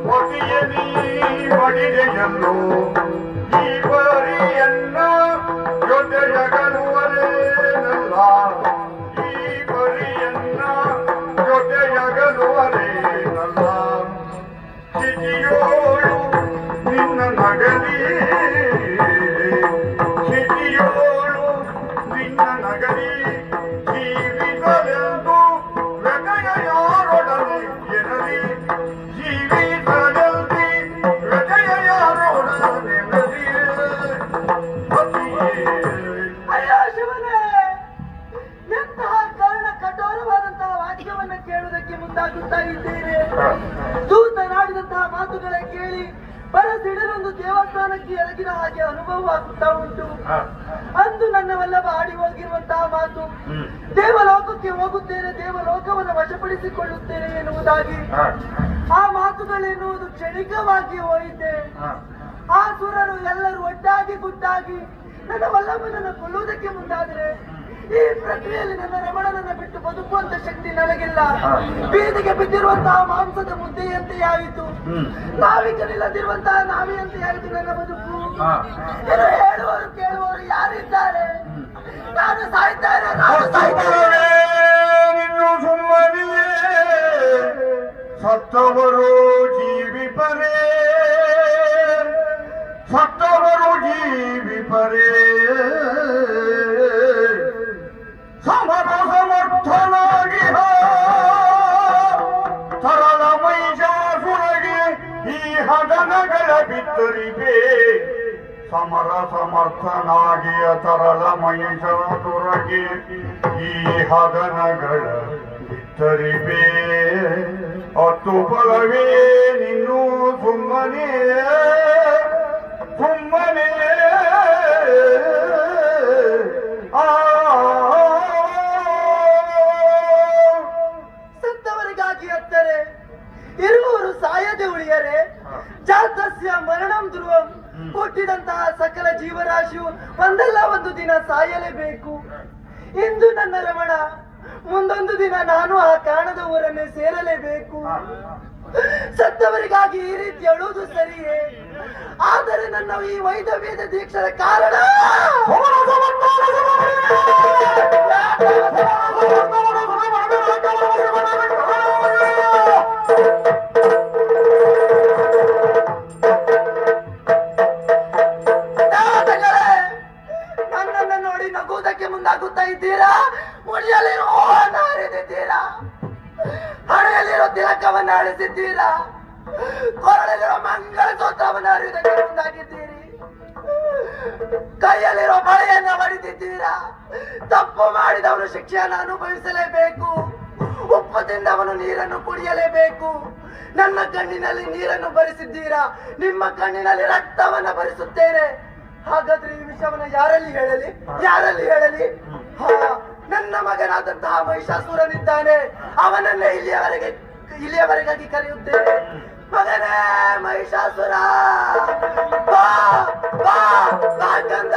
ಮತಿಯ ನೀ ಮಡಿದೆಯಲ್ಲೋ ಈ ಬರಿಯನ್ನ ಜೊತೆಯಗಲುವರೇನಲ್ಲ ಈ ಬರಿಯನ್ನ ಜೊತೆಯಗಲುವರೇನಲ್ಲ ಸ್ಥಿತಿಯೋಳು ನಿನ್ನ ನಗಲಿ ಸ್ಥಿತಿಯೋಳು ನಿನ್ನ ನಗಲಿ ಜೀವಿಸಲೆಂದು ಹೃದಯ ಯಾರೊಡನೆ ಎನಲಿ ಜೀವಿಸಲೆಂದು ಹೃದಯ ಯಾರೊಡನೆ ಎನಲಿ ಅಯ್ಯೋ ಶಿವನೇ, ಎಂತಹ ಕಾರಣ ಕಠೋರವಾದಂತಹ ವಾಕ್ಯವನ್ನ ಕೇಳುವುದಕ್ಕೆ ಮುಂದಾಗುತ್ತಾ ಇದ್ದೇನೆ. ದೂತನಾಡಿದಂತಹ ಮಾತುಗಳ ಕೇಳಿ ಬರಸಿಡಲೊಂದು ದೇವಸ್ಥಾನಕ್ಕೆ ಎರಗಿನ ಹಾಗೆ ಅನುಭವವಾಗುತ್ತಾ ಉಂಟು. ಅಂದು ನನ್ನ ವಲ್ಲಭ ಆಡಿ ಹೋಗಿರುವಂತಹ ಮಾತು, ದೇವಲೋಕಕ್ಕೆ ಹೋಗುತ್ತೇನೆ, ದೇವಲೋಕವನ್ನು ವಶಪಡಿಸಿಕೊಳ್ಳುತ್ತೇನೆ ಎನ್ನುವುದಾಗಿ. ಆ ಮಾತುಗಳೆನ್ನುವುದು ಕ್ಷಣಿಕವಾಗಿ ಹೋಯಿತೆ. ಆ ಸುರರು ಎಲ್ಲರೂ ಒಟ್ಟಾಗಿ ಗುಟ್ಟಾಗಿ ನನ್ನ ವಲ್ಲಭನನ್ನು ಕೊಲ್ಲುವುದಕ್ಕೆ ಮುಂದಾದರೆ ಈ ಪ್ರಕ್ರಿಯೆಯಲ್ಲಿ ನನ್ನ ರಮಣನನ್ನು ಬಿಟ್ಟು ಬದುಕುವಂತ ಶಕ್ತಿ ನನಗಿಲ್ಲ. ಬೀದಿಗೆ ಬಿದ್ದಿರುವಂತಹ ಮಾಂಸದ ಮುದ್ದೆಯಂತೆಯಾಯಿತು, ನಾವಿಕನಿಲ್ಲದಿರುವಂತಹ ನಾವಿಯಂತೆಯಾಯಿತು ನನ್ನ ಬದುಕು. ಇದು ಹೇಳುವವರು ಕೇಳುವವರು ಯಾರಿದ್ದಾರೆ? ನಾನು ಸಾಯ್ತೇನೆ, ನಾನು ಸಾಯ್ತೇನೆ. ನಿನ್ನು ಸುಮ್ಮನಿಯೇ ಸತ್ತವರು ಜೀವಿಪರೇ, ಸತ್ತವರು ಜೀವಿಪರೇ. ಸಮರ ಸಮರ್ಥನಾಗಿ ತರಳ ಮಹಿಷಾಸುರಗೆ ಈ ಹಗನಗಳ ಬಿತ್ತರಿವೆ. ಸಮರ ಸಮರ್ಥನಾಗಿ ತರಳ ಮಹಿಷಾಸುರಗೆ ಈ ಹಗನಗಳ ಬಿತ್ತರಿವೆ. ಅತ್ತು ಫಲವೇ ನಿನ್ನೂ ಸುಮ್ಮನೆ ಸುಮ್ಮನೆ ಸತ್ತವರಿಗಾಗಿ ಅತ್ತರೆ ಇರುವವರು ಸಾಯದೆ ಉಳಿಯರೆ. ಜಾತಸ್ಯ ಮರಣಂ ಧ್ರುವಂ. ಹುಟ್ಟಿದಂತಹ ಸಕಲ ಜೀವರಾಶಿಯು ಒಂದಲ್ಲ ಒಂದು ದಿನ ಸಾಯಲೇಬೇಕು. ಇಂದು ನನ್ನ ರಮಣ, ಮುಂದೊಂದು ದಿನ ನಾನು ಆ ಕಾಣದ ಊರನ್ನೇ ಸೇರಲೇಬೇಕು. ಸತ್ತವರಿಗಾಗಿ ಈ ರೀತಿ ಅಳುವುದು ಸರಿಯೇ? ಆದರೆ ನನ್ನ ಈ ವೈದವ್ಯದ ದೀಕ್ಷರ ಕಾರಣ ನನ್ನನ್ನು ನೋಡಿ ನಗುವುದಕ್ಕೆ ಮುಂದಾಗುತ್ತಾ ಇದ್ದೀರಾ? ಮುಡಿಯಲ್ಲಿರೋ ಹರಿದಿದ್ದೀರಾ? ಹಣೆಯಲ್ಲಿರೋ ತಿಲಕವನ್ನು ಅಳಿಸಿದ್ದೀರಾ? ಕೊರಳಲ್ಲಿರೋ ಮಂಗಳ ಸೂತ್ರವನ್ನು ಹರಿಯುವುದಕ್ಕೆ ಮುಂದಾಗಿದ್ದೀರಿ. ಕೈಯಲ್ಲಿರೋ ಬಳೆಯನ್ನು ಹೊಡೆದಿದ್ದೀರಾ? ತಪ್ಪು ಮಾಡಿದವನು ಶಿಕ್ಷೆಯನ್ನು ಅನುಭವಿಸಲೇಬೇಕು. ಉಪ್ಪು ತಿಂದವನು ನೀರನ್ನು ಕುಡಿಯಲೇಬೇಕು. ನನ್ನ ಕಣ್ಣಿನಲ್ಲಿ ನೀರನ್ನು ಬರಿಸಿದ್ದೀರಾ, ನಿಮ್ಮ ಕಣ್ಣಿನಲ್ಲಿ ರಕ್ತವನ್ನು ಬರಿಸುತ್ತೇನೆ. ಹಾಗಾದ್ರೆ ಈ ವಿಷಯವನ್ನು ಯಾರಲ್ಲಿ ಹೇಳಲಿ? ಯಾರಲ್ಲಿ ಹೇಳಲಿ? ನನ್ನ ಮಗನಾದಂತಹ ಮಹಿಷಾಸುರನಿದ್ದಾನೆ, ಅವನನ್ನೇ ಇಲ್ಲಿಯವರೆಗಾಗಿ ಕರೆಯುತ್ತೇನೆ. ಮಗನೇ ಮಹಿಷಾಸುರ, ಬಾ ಬಾ ಬಾ ಕಂದ.